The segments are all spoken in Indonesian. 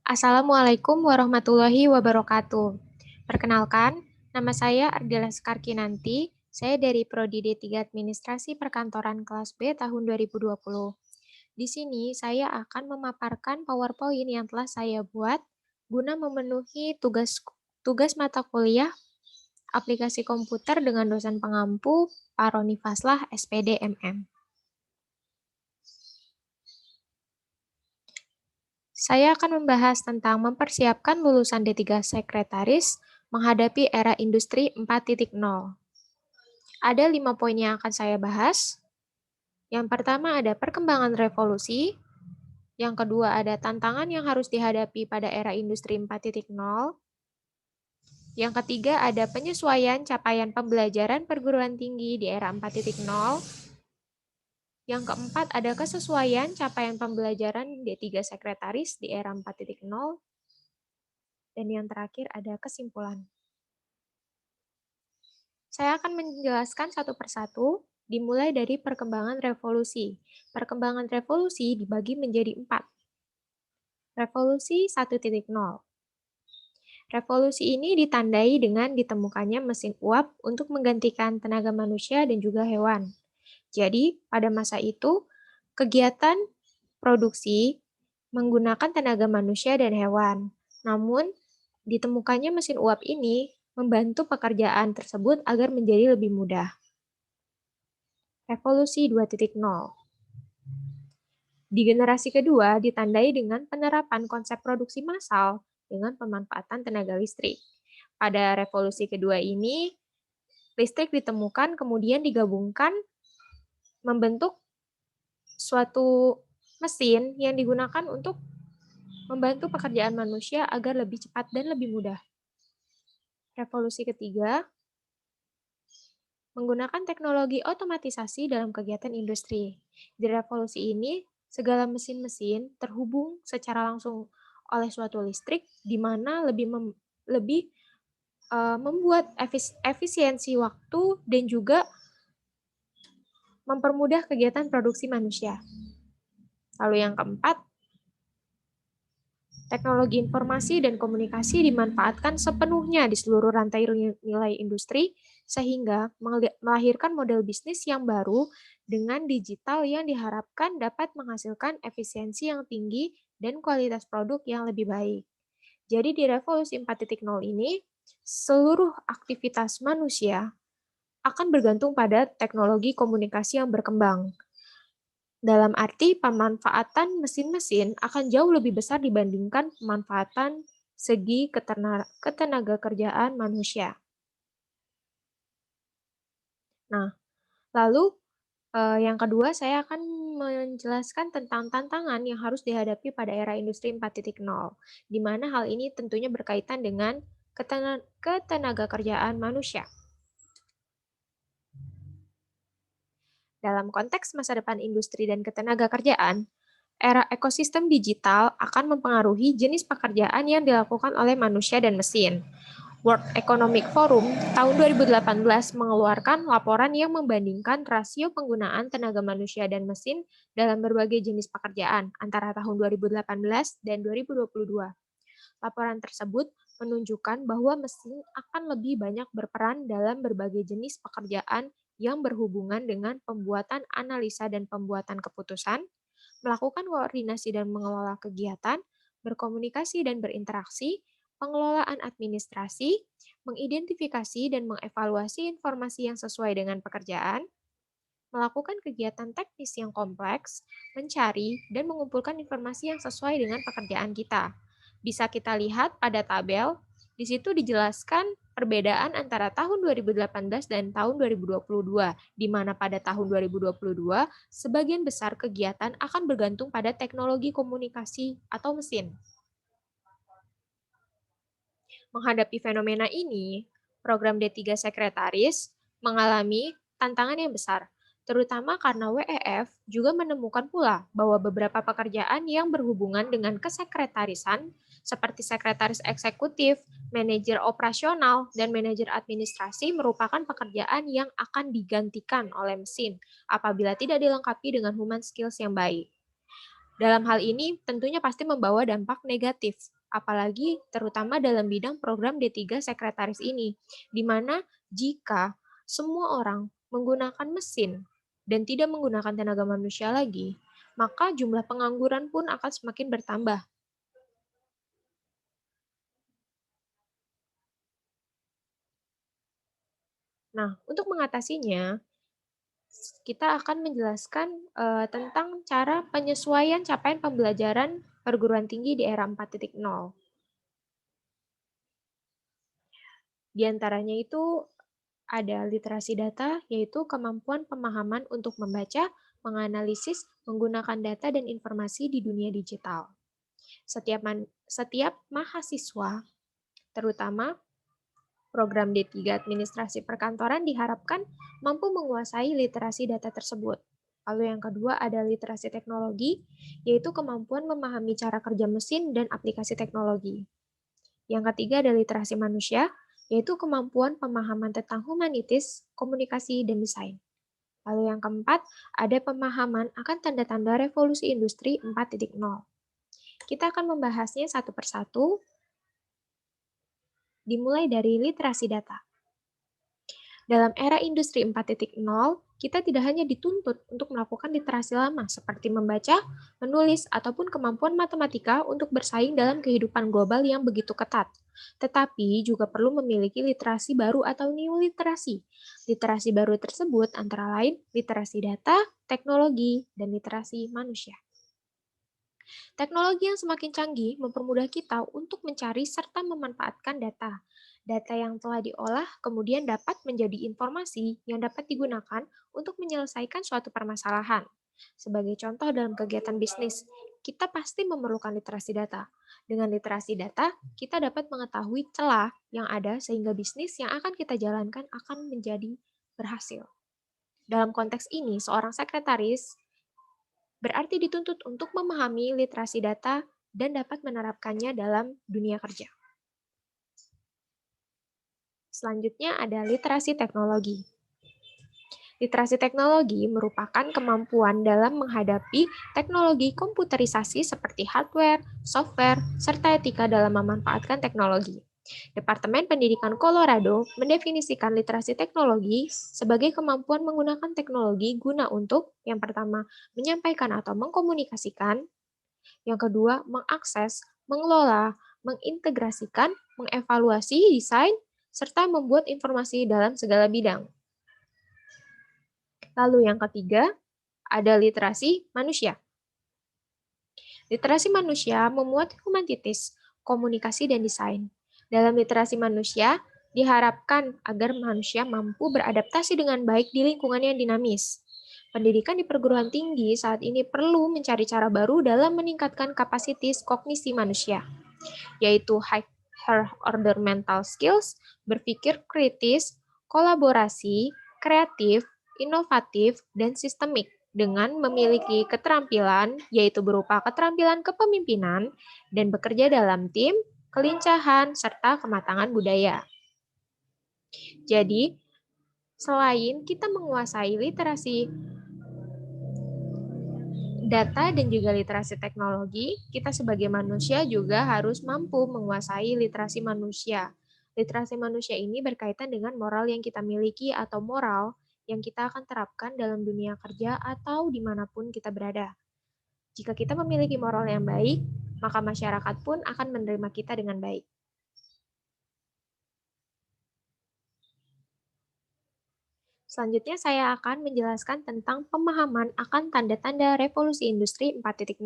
Assalamualaikum warahmatullahi wabarakatuh. Perkenalkan, nama saya Ardila Sekarkinanti. Saya dari Prodi D3 Administrasi Perkantoran kelas B tahun 2020. Di sini saya akan memaparkan PowerPoint yang telah saya buat guna memenuhi tugas mata kuliah aplikasi komputer dengan dosen pengampu Pak Roni Faslah, SPD MM. Saya akan membahas tentang mempersiapkan lulusan D3 Sekretaris menghadapi era industri 4.0. Ada 5 poin yang akan saya bahas. Yang pertama ada perkembangan revolusi. Yang kedua ada tantangan yang harus dihadapi pada era industri 4.0. Yang ketiga ada penyesuaian capaian pembelajaran perguruan tinggi di era 4.0. Yang keempat, ada kesesuaian capaian pembelajaran D3 Sekretaris di era 4.0. Dan yang terakhir, ada kesimpulan. Saya akan menjelaskan satu persatu, dimulai dari perkembangan revolusi. Perkembangan revolusi dibagi menjadi 4. Revolusi 1.0. Revolusi ini ditandai dengan ditemukannya mesin uap untuk menggantikan tenaga manusia dan juga hewan. Jadi, pada masa itu, kegiatan produksi menggunakan tenaga manusia dan hewan. Namun, ditemukannya mesin uap ini membantu pekerjaan tersebut agar menjadi lebih mudah. Revolusi 2.0. Di generasi kedua ditandai dengan penerapan konsep produksi massal dengan pemanfaatan tenaga listrik. Pada revolusi kedua ini, listrik ditemukan kemudian digabungkan membentuk suatu mesin yang digunakan untuk membantu pekerjaan manusia agar lebih cepat dan lebih mudah. Revolusi ketiga, menggunakan teknologi otomatisasi dalam kegiatan industri. Di revolusi ini, segala mesin-mesin terhubung secara langsung oleh suatu listrik, di mana lebih membuat efisiensi waktu dan juga mempermudah kegiatan produksi manusia. Lalu yang keempat, teknologi informasi dan komunikasi dimanfaatkan sepenuhnya di seluruh rantai nilai industri, sehingga melahirkan model bisnis yang baru dengan digital yang diharapkan dapat menghasilkan efisiensi yang tinggi dan kualitas produk yang lebih baik. Jadi di revolusi 4.0 ini, seluruh aktivitas manusia akan bergantung pada teknologi komunikasi yang berkembang. Dalam arti pemanfaatan mesin-mesin akan jauh lebih besar dibandingkan pemanfaatan segi ketenaga kerjaan manusia. Nah, lalu yang kedua saya akan menjelaskan tentang tantangan yang harus dihadapi pada era industri 4.0, di mana hal ini tentunya berkaitan dengan ketenaga kerjaan manusia. Dalam konteks masa depan industri dan ketenaga kerjaan, era ekosistem digital akan mempengaruhi jenis pekerjaan yang dilakukan oleh manusia dan mesin. World Economic Forum tahun 2018 mengeluarkan laporan yang membandingkan rasio penggunaan tenaga manusia dan mesin dalam berbagai jenis pekerjaan antara tahun 2018 dan 2022. Laporan tersebut menunjukkan bahwa mesin akan lebih banyak berperan dalam berbagai jenis pekerjaan yang berhubungan dengan pembuatan analisa dan pembuatan keputusan, melakukan koordinasi dan mengelola kegiatan, berkomunikasi dan berinteraksi, pengelolaan administrasi, mengidentifikasi dan mengevaluasi informasi yang sesuai dengan pekerjaan, melakukan kegiatan teknis yang kompleks, mencari dan mengumpulkan informasi yang sesuai dengan pekerjaan kita. Bisa kita lihat pada tabel, di situ dijelaskan perbedaan antara tahun 2018 dan tahun 2022, di mana pada tahun 2022, sebagian besar kegiatan akan bergantung pada teknologi komunikasi atau mesin. Menghadapi fenomena ini, program D3 Sekretaris mengalami tantangan yang besar, terutama karena WEF juga menemukan pula bahwa beberapa pekerjaan yang berhubungan dengan kesekretarisan seperti sekretaris eksekutif, manajer operasional, dan manajer administrasi merupakan pekerjaan yang akan digantikan oleh mesin apabila tidak dilengkapi dengan human skills yang baik. Dalam hal ini tentunya pasti membawa dampak negatif apalagi terutama dalam bidang program D3 sekretaris ini, di mana jika semua orang menggunakan mesin dan tidak menggunakan tenaga manusia lagi, maka jumlah pengangguran pun akan semakin bertambah. Nah, untuk mengatasinya, kita akan menjelaskan tentang cara penyesuaian capaian pembelajaran perguruan tinggi di era 4.0. Di antaranya itu ada literasi data, yaitu kemampuan pemahaman untuk membaca, menganalisis, menggunakan data dan informasi di dunia digital. Setiap mahasiswa, terutama program D3 Administrasi Perkantoran diharapkan mampu menguasai literasi data tersebut. Lalu yang kedua ada literasi teknologi, yaitu kemampuan memahami cara kerja mesin dan aplikasi teknologi. Yang ketiga ada literasi manusia, yaitu kemampuan pemahaman tentang humanitis, komunikasi, dan desain. Lalu yang keempat, ada pemahaman akan tanda-tanda revolusi industri 4.0. Kita akan membahasnya satu persatu, dimulai dari literasi data. Dalam era industri 4.0, kita tidak hanya dituntut untuk melakukan literasi lama seperti membaca, menulis, ataupun kemampuan matematika untuk bersaing dalam kehidupan global yang begitu ketat. Tetapi juga perlu memiliki literasi baru atau new literasi. Literasi baru tersebut antara lain literasi data, teknologi, dan literasi manusia. Teknologi yang semakin canggih mempermudah kita untuk mencari serta memanfaatkan data. Data yang telah diolah kemudian dapat menjadi informasi yang dapat digunakan untuk menyelesaikan suatu permasalahan. Sebagai contoh dalam kegiatan bisnis, kita pasti memerlukan literasi data. Dengan literasi data, kita dapat mengetahui celah yang ada sehingga bisnis yang akan kita jalankan akan menjadi berhasil. Dalam konteks ini, seorang sekretaris berarti dituntut untuk memahami literasi data dan dapat menerapkannya dalam dunia kerja. Selanjutnya ada literasi teknologi. Literasi teknologi merupakan kemampuan dalam menghadapi teknologi komputerisasi seperti hardware, software, serta etika dalam memanfaatkan teknologi. Departemen Pendidikan Colorado mendefinisikan literasi teknologi sebagai kemampuan menggunakan teknologi guna untuk, yang pertama, menyampaikan atau mengkomunikasikan, yang kedua, mengakses, mengelola, mengintegrasikan, mengevaluasi desain, serta membuat informasi dalam segala bidang. Lalu yang ketiga, ada literasi manusia. Literasi manusia memuat humanitis, komunikasi, dan desain. Dalam literasi manusia, diharapkan agar manusia mampu beradaptasi dengan baik di lingkungan yang dinamis. Pendidikan di perguruan tinggi saat ini perlu mencari cara baru dalam meningkatkan kapasitas kognisi manusia, yaitu higher order mental skills, berpikir kritis, kolaborasi, kreatif, inovatif, dan sistemik dengan memiliki keterampilan, yaitu berupa keterampilan kepemimpinan dan bekerja dalam tim, kelincahan, serta kematangan budaya. Jadi, selain kita menguasai literasi data dan juga literasi teknologi, kita sebagai manusia juga harus mampu menguasai literasi manusia. Literasi manusia ini berkaitan dengan moral yang kita miliki atau moral yang kita akan terapkan dalam dunia kerja atau dimanapun kita berada. Jika kita memiliki moral yang baik, maka masyarakat pun akan menerima kita dengan baik. Selanjutnya saya akan menjelaskan tentang pemahaman akan tanda-tanda revolusi industri 4.0.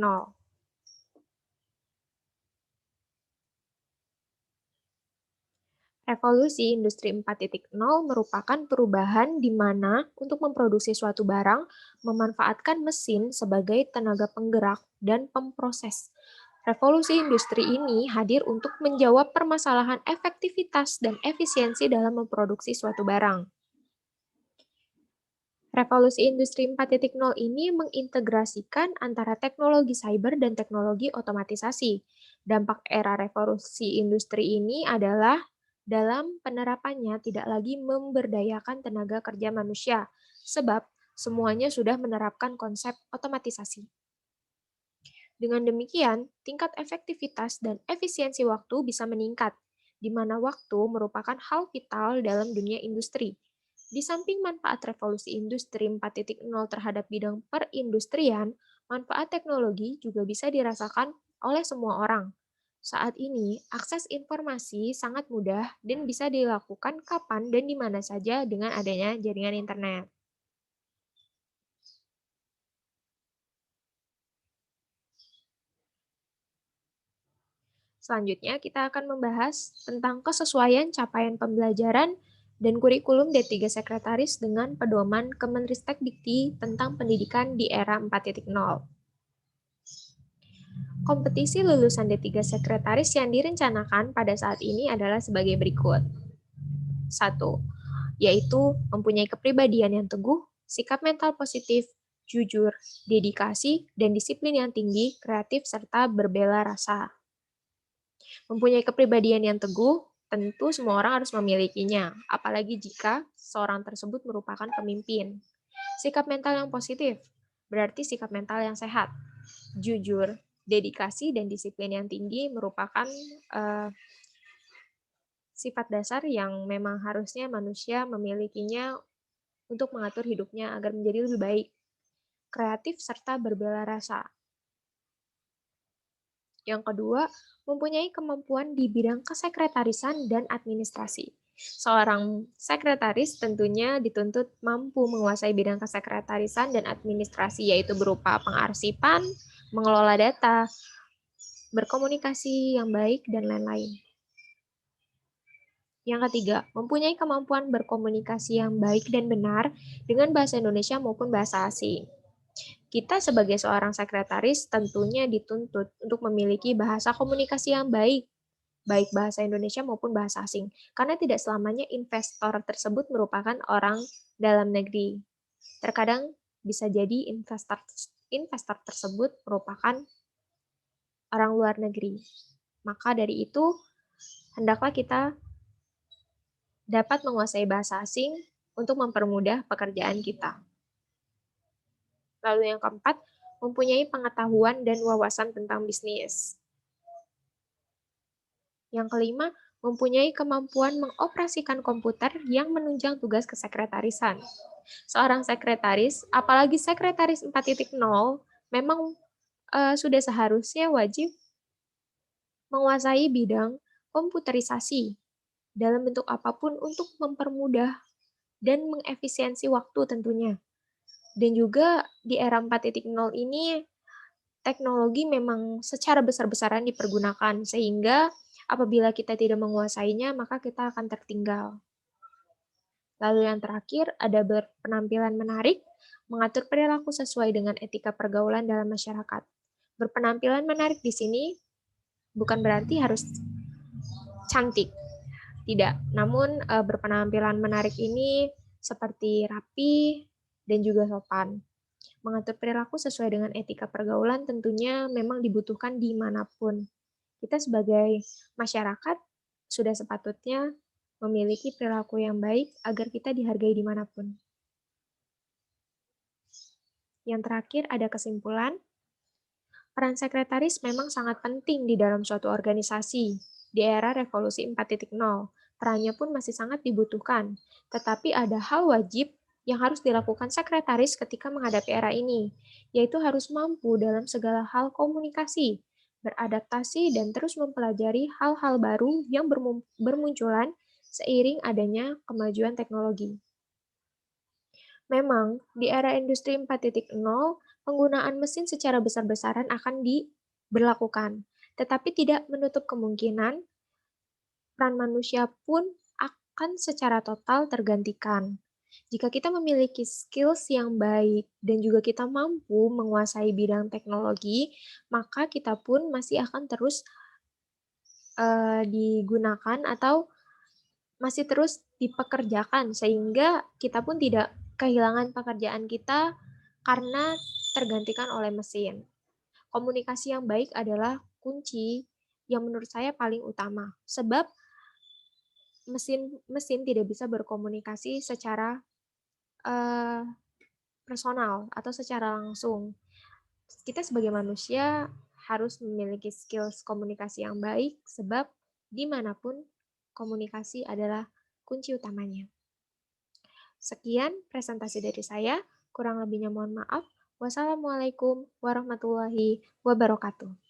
Revolusi industri 4.0 merupakan perubahan di mana untuk memproduksi suatu barang, memanfaatkan mesin sebagai tenaga penggerak dan pemproses. Revolusi industri ini hadir untuk menjawab permasalahan efektivitas dan efisiensi dalam memproduksi suatu barang. Revolusi industri 4.0 ini mengintegrasikan antara teknologi cyber dan teknologi otomatisasi. Dampak era revolusi industri ini adalah dalam penerapannya tidak lagi memberdayakan tenaga kerja manusia, sebab semuanya sudah menerapkan konsep otomatisasi. Dengan demikian, tingkat efektivitas dan efisiensi waktu bisa meningkat, di mana waktu merupakan hal vital dalam dunia industri. Di samping manfaat revolusi industri 4.0 terhadap bidang perindustrian, manfaat teknologi juga bisa dirasakan oleh semua orang. Saat ini, akses informasi sangat mudah dan bisa dilakukan kapan dan di mana saja dengan adanya jaringan internet. Selanjutnya, kita akan membahas tentang kesesuaian capaian pembelajaran dan kurikulum D3 Sekretaris dengan pedoman Kemenristek-Dikti tentang pendidikan di era 4.0. Kompetisi lulusan D3 Sekretaris yang direncanakan pada saat ini adalah sebagai berikut. 1. Yaitu mempunyai kepribadian yang teguh, sikap mental positif, jujur, dedikasi, dan disiplin yang tinggi, kreatif, serta berbela rasa. Mempunyai kepribadian yang teguh, tentu semua orang harus memilikinya, apalagi jika seorang tersebut merupakan pemimpin. Sikap mental yang positif, berarti sikap mental yang sehat. Jujur, dedikasi, dan disiplin yang tinggi merupakan sifat dasar yang memang harusnya manusia memilikinya untuk mengatur hidupnya agar menjadi lebih baik. Kreatif serta berbela rasa. Yang kedua, mempunyai kemampuan di bidang kesekretarisan dan administrasi. Seorang sekretaris tentunya dituntut mampu menguasai bidang kesekretarisan dan administrasi, yaitu berupa pengarsipan, mengelola data, berkomunikasi yang baik, dan lain-lain. Yang ketiga, mempunyai kemampuan berkomunikasi yang baik dan benar dengan bahasa Indonesia maupun bahasa asing. Kita sebagai seorang sekretaris tentunya dituntut untuk memiliki bahasa komunikasi yang baik, baik bahasa Indonesia maupun bahasa asing, karena tidak selamanya investor tersebut merupakan orang dalam negeri. Terkadang bisa jadi investor tersebut merupakan orang luar negeri. Maka dari itu, hendaklah kita dapat menguasai bahasa asing untuk mempermudah pekerjaan kita. Lalu yang keempat, mempunyai pengetahuan dan wawasan tentang bisnis. Yang kelima, mempunyai kemampuan mengoperasikan komputer yang menunjang tugas kesekretarisan. Seorang sekretaris, apalagi sekretaris 4.0, memang sudah seharusnya wajib menguasai bidang komputerisasi dalam bentuk apapun untuk mempermudah dan mengefisiensi waktu tentunya. Dan juga di era 4.0 ini, teknologi memang secara besar-besaran dipergunakan, sehingga apabila kita tidak menguasainya, maka kita akan tertinggal. Lalu yang terakhir, ada berpenampilan menarik, mengatur perilaku sesuai dengan etika pergaulan dalam masyarakat. Berpenampilan menarik di sini bukan berarti harus cantik, tidak. Namun berpenampilan menarik ini seperti rapi dan juga sopan. Mengatur perilaku sesuai dengan etika pergaulan tentunya memang dibutuhkan dimanapun. Kita sebagai masyarakat sudah sepatutnya memiliki perilaku yang baik agar kita dihargai dimanapun. Yang terakhir ada kesimpulan, peran sekretaris memang sangat penting di dalam suatu organisasi. Di era revolusi 4.0, perannya pun masih sangat dibutuhkan. Tetapi ada hal wajib yang harus dilakukan sekretaris ketika menghadapi era ini, yaitu harus mampu dalam segala hal komunikasi, beradaptasi, dan terus mempelajari hal-hal baru yang bermunculan seiring adanya kemajuan teknologi. Memang, di era industri 4.0, penggunaan mesin secara besar-besaran akan diberlakukan, tetapi tidak menutup kemungkinan peran manusia pun akan secara total tergantikan. Jika kita memiliki skills yang baik dan juga kita mampu menguasai bidang teknologi, maka kita pun masih akan terus digunakan atau masih terus dipekerjakan sehingga kita pun tidak kehilangan pekerjaan kita karena tergantikan oleh mesin. Komunikasi yang baik adalah kunci yang menurut saya paling utama. Sebab mesin tidak bisa berkomunikasi secara personal atau secara langsung. Kita sebagai manusia harus memiliki skills komunikasi yang baik, sebab dimanapun komunikasi adalah kunci utamanya. Sekian presentasi dari saya, kurang lebihnya mohon maaf. Wassalamualaikum warahmatullahi wabarakatuh.